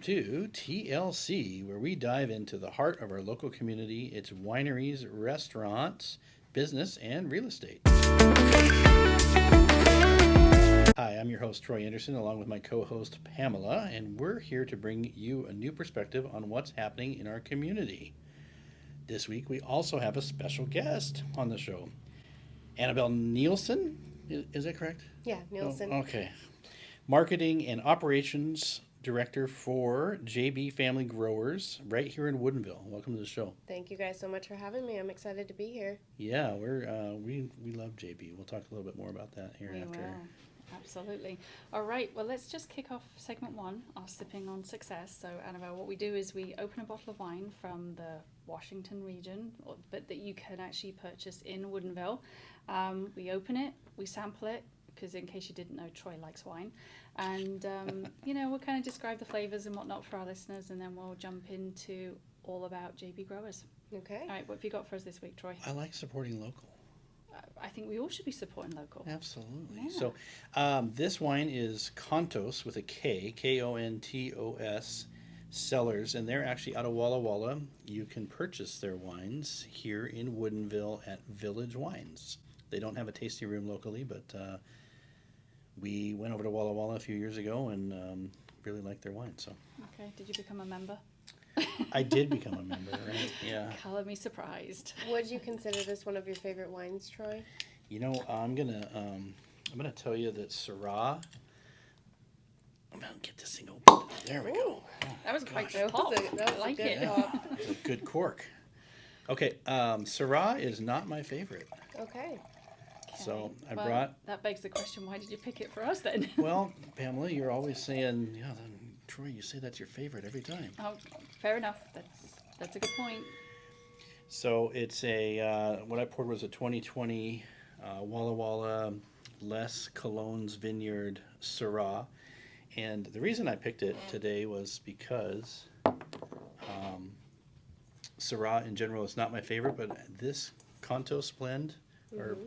to TLC, where we dive into the heart of our local community, its wineries, restaurants, business, and real estate. Hi, I'm your host, Troy Anderson, along with my co host, Pamela, and we're here to bring you a new perspective on what's happening in our community. This week, we also have a special guest on the show, Annabelle Nielson. Is that correct? Yeah, Nielson. Oh, okay. Marketing and Operations Director for JB Family Growers right here in Woodinville. Welcome to the show. Thank you guys so much for having me. I'm excited to be here. Yeah, we love JB. We'll talk a little bit more about that here after. Will. Absolutely. All right, well, let's just kick off segment one, our sipping on success. So, Annabelle, what we do is we open a bottle of wine from the Washington region, but that you can actually purchase in Woodinville. We open it, we sample it, because in case you didn't know, Troy likes wine. And, we'll kind of describe the flavors and whatnot for our listeners, and then we'll jump into all about JB Growers. Okay. All right, what have you got for us this week, Troy? I like supporting local. I think we all should be supporting local. Absolutely. Yeah. So this wine is Kontos with a K, Kontos Cellars, and they're actually out of Walla Walla. You can purchase their wines here in Woodinville at Village Wines. They don't have a tasting room locally, but we went over to Walla Walla a few years ago and really liked their wine. So. Okay, did you become a member? I did become a member, right? Yeah. Color me surprised. Would you consider this one of your favorite wines, Troy? You know, I'm gonna tell you that Syrah. I'm gonna get this thing open. There we go. Oh, That was quite gosh. pop. That was I like a good it. pop. It's a good cork. Okay, Syrah is not my favorite. Okay. So I Well, brought. That begs the question: why did you pick it for us then? Well, Pamela, you're always saying, yeah, then, Troy, you say that's your favorite every time. Oh, fair enough. That's a good point. So it's what I poured was a 2020 Walla Walla Les Colognes Vineyard Syrah. And the reason I picked it today was because Syrah in general is not my favorite, but this Kontos blend or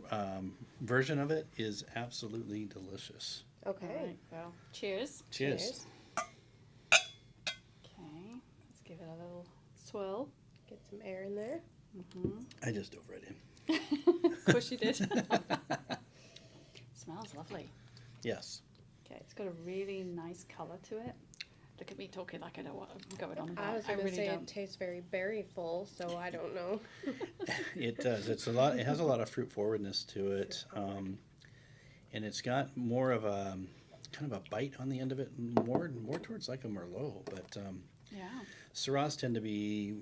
version of it is absolutely delicious. Okay. All right, well, cheers. Cheers. Okay, let's give it a little swirl. Get some air in there. I just dove right in. Of course you did. Smells lovely. Yes. Okay, it's got a really nice color to it. Look at me talking like I know what I'm going on about. I was going to really say don't. it tastes very berry-full, so I don't know. It does. It has a lot of fruit forwardness to it, and it's got more of a kind of a bite on the end of it, more towards like a Merlot. But Yeah. Syrahs tend to be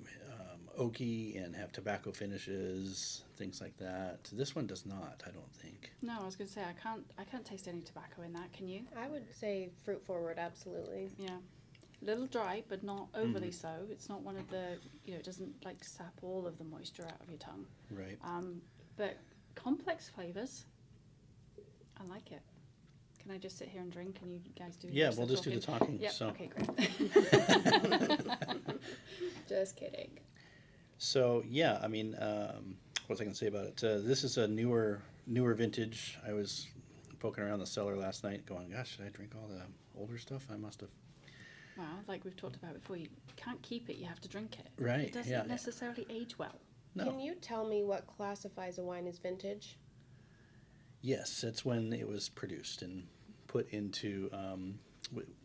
oaky and have tobacco finishes, things like that. This one does not, I don't think. No, I was going to say I can't taste any tobacco in that. Can you? I would say fruit-forward, absolutely. Yeah. A little dry, but not overly so. It's not one of the, it doesn't like sap all of the moisture out of your tongue. Right. But complex flavors. I like it. Can I just sit here and drink and you guys do Yeah, most we'll of the just do the talking? talking. Yep, So. okay, great. Just kidding. So yeah, I mean, what was I going to say about it? This is a newer vintage. I was poking around the cellar last night, going, "Gosh, should I drink all the older stuff? I must have." Well, like we've talked about before, you can't keep it, you have to drink it. Right, It doesn't yeah. necessarily age well. No. Can you tell me what classifies a wine as vintage? Yes, it's when it was produced and put into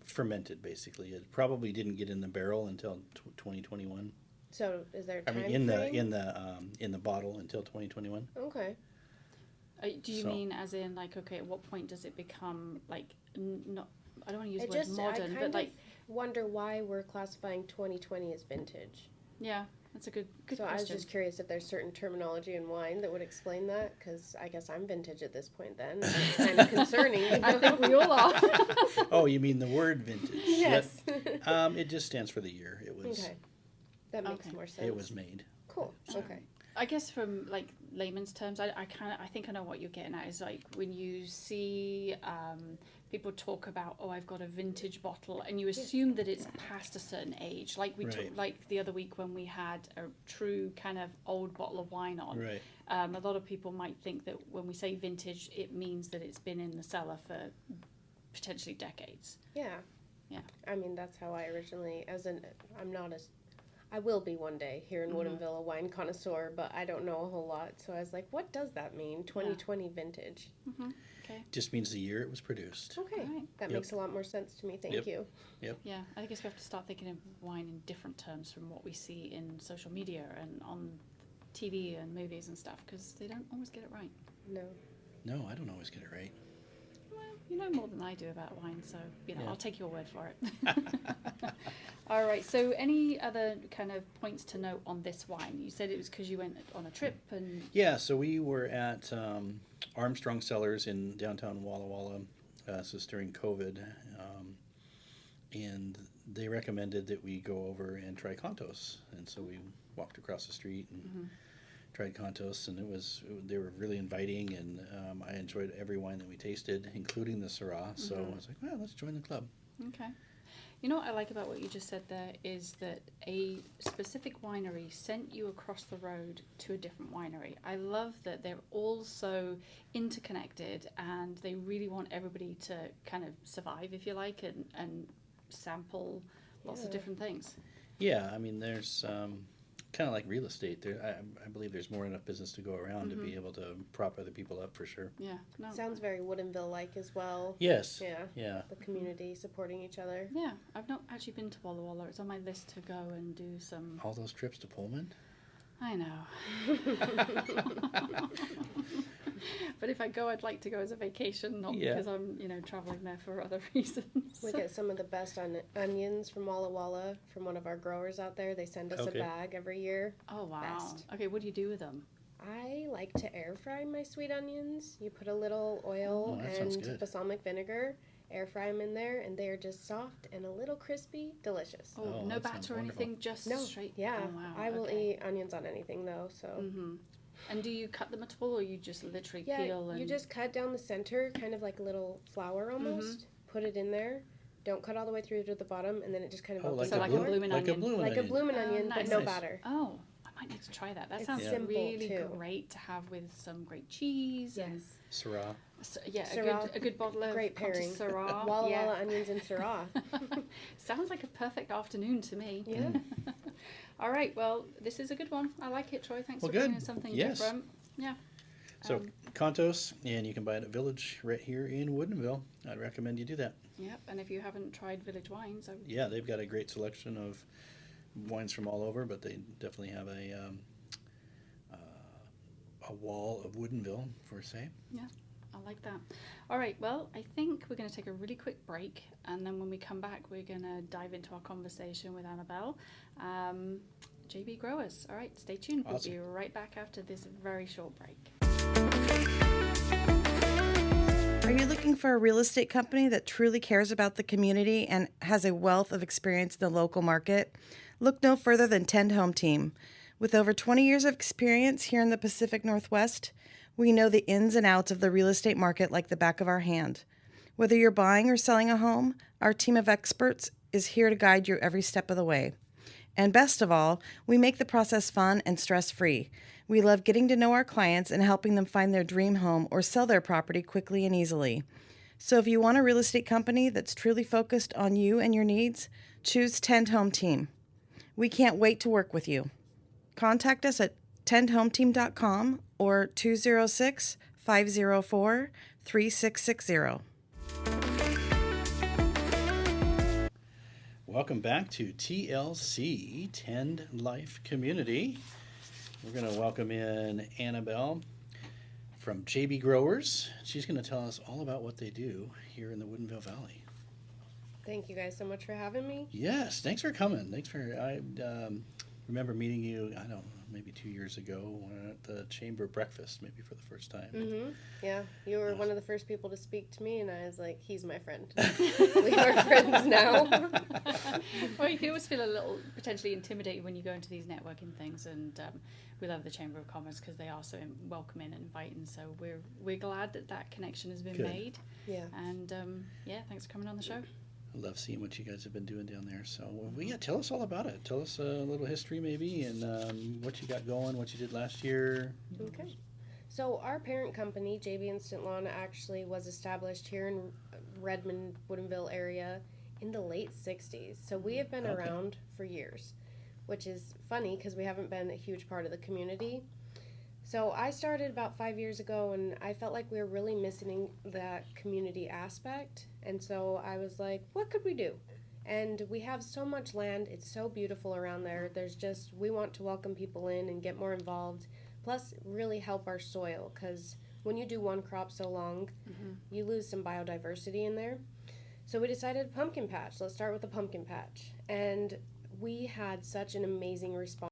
fermented. Basically, it probably didn't get in the barrel until 2021. So is there a I time mean, frame? in the bottle until 2021. Okay. Do you So- mean as in like, okay, at what point does it become like not? I don't want to use I the word just modern, I but kind like, of wonder why we're classifying 2020 as vintage. yeah, that's a good So question. I was just curious if there's certain terminology in wine that would explain that, because I guess I'm vintage at this point then. It's kind of concerning. I think we all are. Oh, you mean the word vintage? Yes. It just stands for the year. It was. Okay. That makes Okay. more sense. It was made. Cool. Okay. I guess from like layman's terms, I think I know what you're getting at. Is like when you see people talk about, oh, I've got a vintage bottle, and you assume that it's past a certain age. Like we Right. like the other week when we had a true kind of old bottle of wine on. Right. A lot of people might think that when we say vintage, it means that it's been in the cellar for potentially decades. Yeah. I mean, that's how I originally, I will be one day here in Woodinville, a wine connoisseur, but I don't know a whole lot. So I was like, what does that mean? 2020 vintage. Okay. Just means the year it was produced. Okay. Right. That makes a lot more sense to me. Thank you. Yeah, I guess we have to start thinking of wine in different terms from what we see in social media and on TV and movies and stuff, because they don't always get it right. No, I don't always get it right. Well, you know more than I do about wine, so I'll take your word for it. All right. So, any other kind of points to note on this wine? You said it was because you went on a trip and. Yeah. So we were at Armstrong Cellars in downtown Walla Walla. This was during COVID, and they recommended that we go over and try Kontos, and so we walked across the street and tried Kontos, and they were really inviting, and I enjoyed every wine that we tasted, including the Syrah. So I was like, well, let's join the club. Okay. You know what I like about what you just said there is that a specific winery sent you across the road to a different winery. I love that they're all so interconnected and they really want everybody to kind of survive, if you like, and sample lots of different things. Yeah, I mean, there's kind of like real estate. I believe there's more enough business to go around to be able to prop other people up for sure. Yeah. No. Sounds very Woodinville-like as well. Yes. Yeah. The community supporting each other. Yeah, I've not actually been to Walla Walla. It's on my list to go and do some. All those trips to Pullman? I know. But if I go, I'd like to go as a vacation, not because I'm, traveling there for other reasons. We get some of the best onions from Walla Walla from one of our growers out there. They send us a bag every year. Oh, wow. Best. Okay, what do you do with them? I like to air fry my sweet onions. You put a little oil and balsamic vinegar, air fry them in there, and they are just soft and a little crispy, delicious. Oh, no batter or anything, just straight? Yeah, oh, wow. I will eat onions on anything though, so. And do you cut them at all, or you just literally peel? Yeah, you just cut down the center, kind of like a little flower almost, put it in there. Don't cut all the way through to the bottom, and then it just kind of opens like a blooming onion. Like a blooming onion, but no batter. Oh, I might need to try that. That sounds really great to have with some great cheese. Yes. And Syrah. A good bottle of great pairing. Syrah. Walla Walla onions and Syrah. Sounds like a perfect afternoon to me. Yeah. All right. Well, this is a good one. I like it, Troy. Thanks for bringing something different. Yeah. So Kontos, and you can buy it at Village right here in Woodinville. I'd recommend you do that. Yep. And if you haven't tried Village Wines, they've got a great selection of wines from all over, but they definitely have a wall of Woodinville, for say. Yeah. I like that. All right, well, I think we're going to take a really quick break, and then when we come back, we're going to dive into our conversation with Annabelle. JB Growers. All right, stay tuned. Awesome. We'll be right back after this very short break. Are you looking for a real estate company that truly cares about the community and has a wealth of experience in the local market? Look no further than Tend Home Team. With over 20 years of experience here in the Pacific Northwest, we know the ins and outs of the real estate market like the back of our hand. Whether you're buying or selling a home, our team of experts is here to guide you every step of the way. And best of all, we make the process fun and stress-free. We love getting to know our clients and helping them find their dream home or sell their property quickly and easily. So if you want a real estate company that's truly focused on you and your needs, choose Tend Home Team. We can't wait to work with you. Contact us at tendhometeam.com or 206-504-3660. Welcome back to TLC Tend Life Community. We're going to welcome in Annabelle from JB Growers. She's going to tell us all about what they do here in the Woodinville Valley. Thank you guys so much for having me. Yes, thanks for coming. I remember meeting you, I don't know, maybe 2 years ago at the Chamber Breakfast, maybe for the first time. Mm-hmm. Yeah, you were one of the first people to speak to me, and I was like, he's my friend. We are friends now. Well, you can always feel a little potentially intimidated when you go into these networking things, and we love the Chamber of Commerce because they are so welcoming and inviting, so we're glad that connection has been made. Yeah. And thanks for coming on the show. I love seeing what you guys have been doing down there. So, tell us all about it. Tell us a little history, maybe, and what you got going, what you did last year. Okay. So, our parent company, JB Instant Lawn, actually was established here in Redmond, Woodinville area in the late 60s. So we have been Okay. around for years, which is funny because we haven't been a huge part of the community. So I started about 5 years ago, and I felt like we were really missing that community aspect. And so I was like, what could we do? And we have so much land. It's so beautiful around there. We want to welcome people in and get more involved, plus really help our soil, because when you do one crop so long, you lose some biodiversity in there. So we decided pumpkin patch. Let's start with the pumpkin patch. And we had such an amazing response